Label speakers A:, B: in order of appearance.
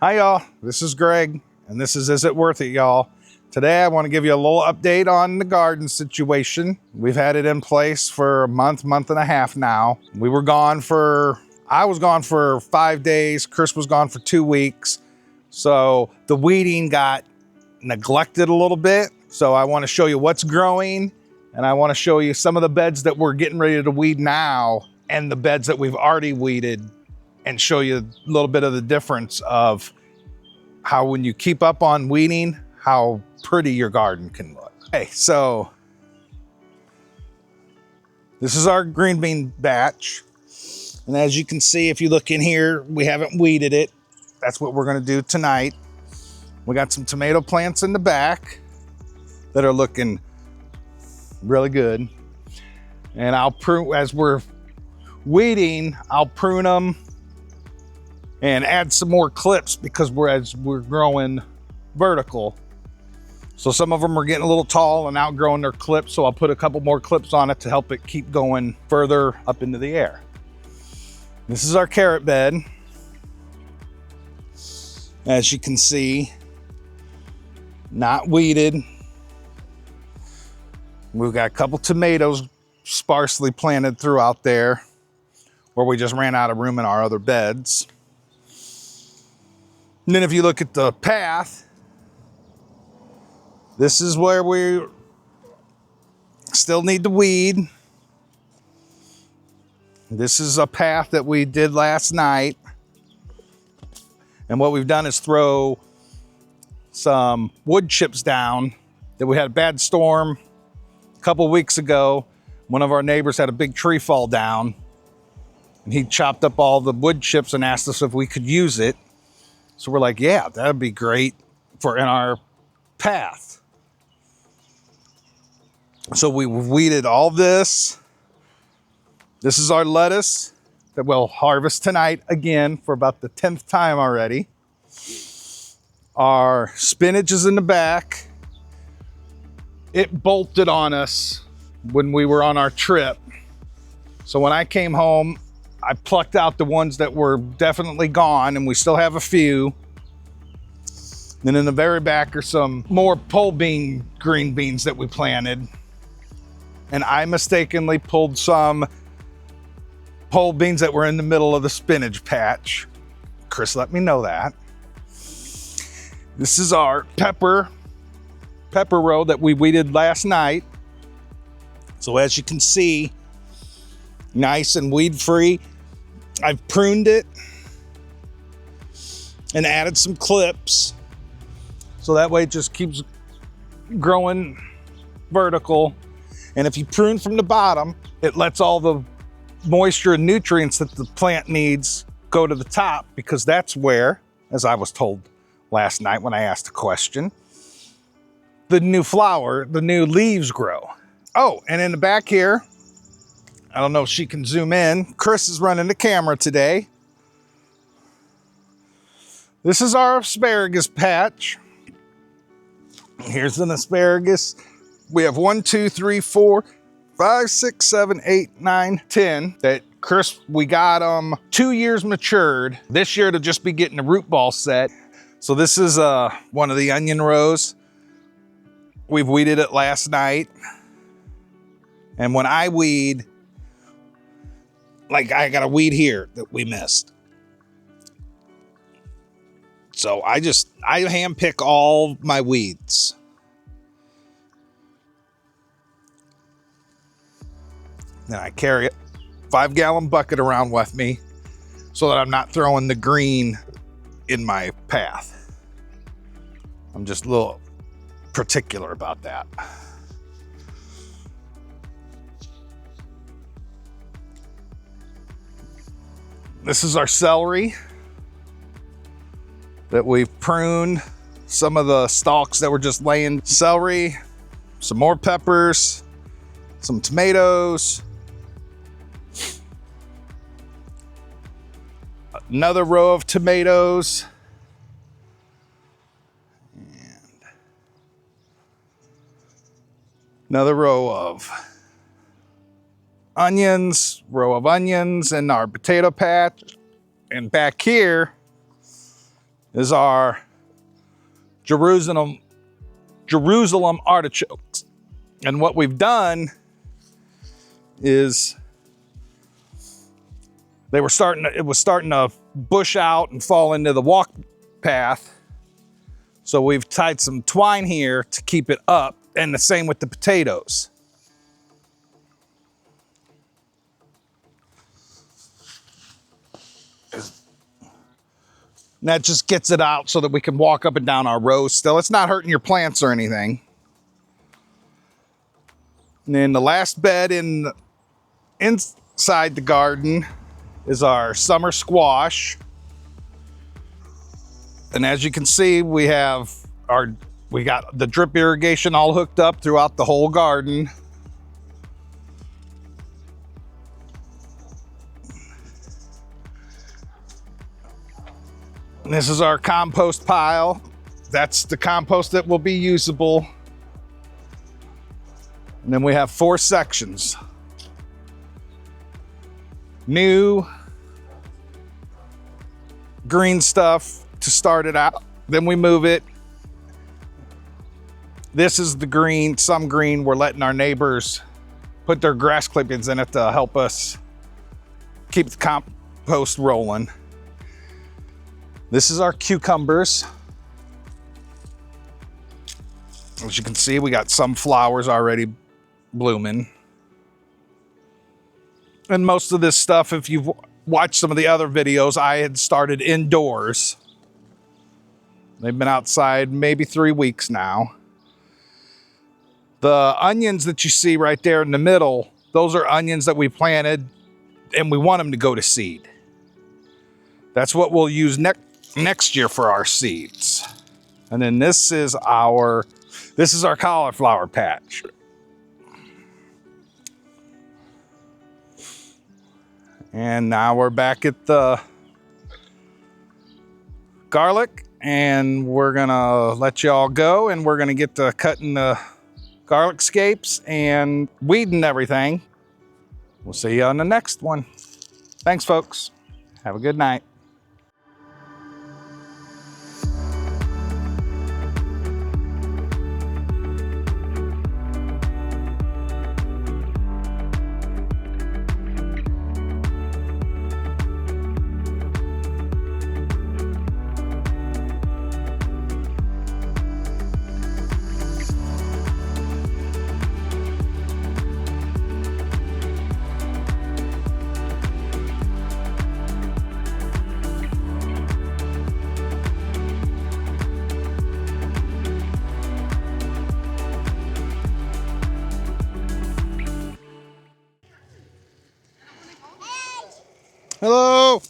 A: Hi y'all, this is Greg, and this is It Worth It, y'all? Today I want to give you a little update on the garden situation. We've had it in place for a month and a half now. I was gone for 5 days, Chris was gone for 2 weeks. So the weeding got neglected a little bit. So I want to show you what's growing, and I want to show you some of the beds that we're getting ready to weed now and the beds that we've already weeded, and show you a little bit of the difference of how when you keep up on weeding, how pretty your garden can look. Okay, so this is our green bean batch. And as you can see, if you look in here, we haven't weeded it. That's what we're gonna do tonight. We got some tomato plants in the back that are looking really good. And I'll prune, as we're weeding, I'll prune them and add some more clips because we're growing vertical. So some of them are getting a little tall and outgrowing their clips. So I'll put a couple more clips on it to help it keep going further up into the air. This is our carrot bed. As you can see, not weeded. We've got a couple tomatoes sparsely planted throughout there where we just ran out of room in our other beds. And then if you look at the path, this is where we still need to weed. This is a path that we did last night. And what we've done is throw some wood chips down that we had a bad storm a couple weeks ago. One of our neighbors had a big tree fall down, and he chopped up all the wood chips and asked us if we could use it. So we're like, yeah, that'd be great for in our path. So we weeded all this. This is our lettuce that we'll harvest tonight again for about the 10th time already. Our spinach is in the back. It bolted on us when we were on our trip. So when I came home, I plucked out the ones that were definitely gone, and we still have a few. Then in the very back are some more green beans that we planted. And I mistakenly pulled some pole beans that were in the middle of the spinach patch. Chris let me know that. This is our pepper row that we weeded last night. So as you can see, nice and weed-free. I've pruned it and added some clips. So that way it just keeps growing vertical. And if you prune from the bottom, it lets all the moisture and nutrients that the plant needs go to the top, because that's where, as I was told last night when I asked a question, the new leaves grow. Oh, and in the back here, I don't know if she can zoom in. Chris is running the camera today. This is our asparagus patch. Here's an asparagus. We have 1, 2, 3, 4, 5, 6, 7, 8, 9, 10 that Chris, we got 2 years matured. This year to just be getting the root ball set. So this is one of the onion rows. We've weeded it last night. And when I weed, like I got a weed here that we missed. So I hand pick all my weeds. Then I carry a 5-gallon bucket around with me so that I'm not throwing the green in my path. I'm just a little particular about that. This is our celery that we've pruned. Some of the stalks that were just laying. Celery, some more peppers, some tomatoes, another row of tomatoes, and another row of onions, and our potato patch. And back here, is our Jerusalem artichokes. And what we've done is it was starting to bush out and fall into the walk path. So we've tied some twine here to keep it up, and the same with the potatoes. And that just gets it out so that we can walk up and down our rows still. It's not hurting your plants or anything. And then the last bed inside the garden is our summer squash. And as you can see, we got the drip irrigation all hooked up throughout the whole garden. And this is our compost pile. That's the compost that will be usable. And then we have 4 sections. New green stuff to start it out. Then we move it. This is the green, some green. We're letting our neighbors put their grass clippings in it to help us keep the compost rolling. This is our cucumbers. As you can see, we got some flowers already blooming. And most of this stuff, if you've watched some of the other videos, I had started indoors. They've been outside maybe 3 weeks now. The onions that you see right there in the middle, those are onions that we planted and we want them to go to seed. That's what we'll use next year for our seeds. And then this is our cauliflower patch. And now we're back at the garlic, and we're gonna let y'all go, and we're gonna get to cutting the garlic scapes and weeding everything. We'll see you on the next one. Thanks, folks. Have a good night. Hello.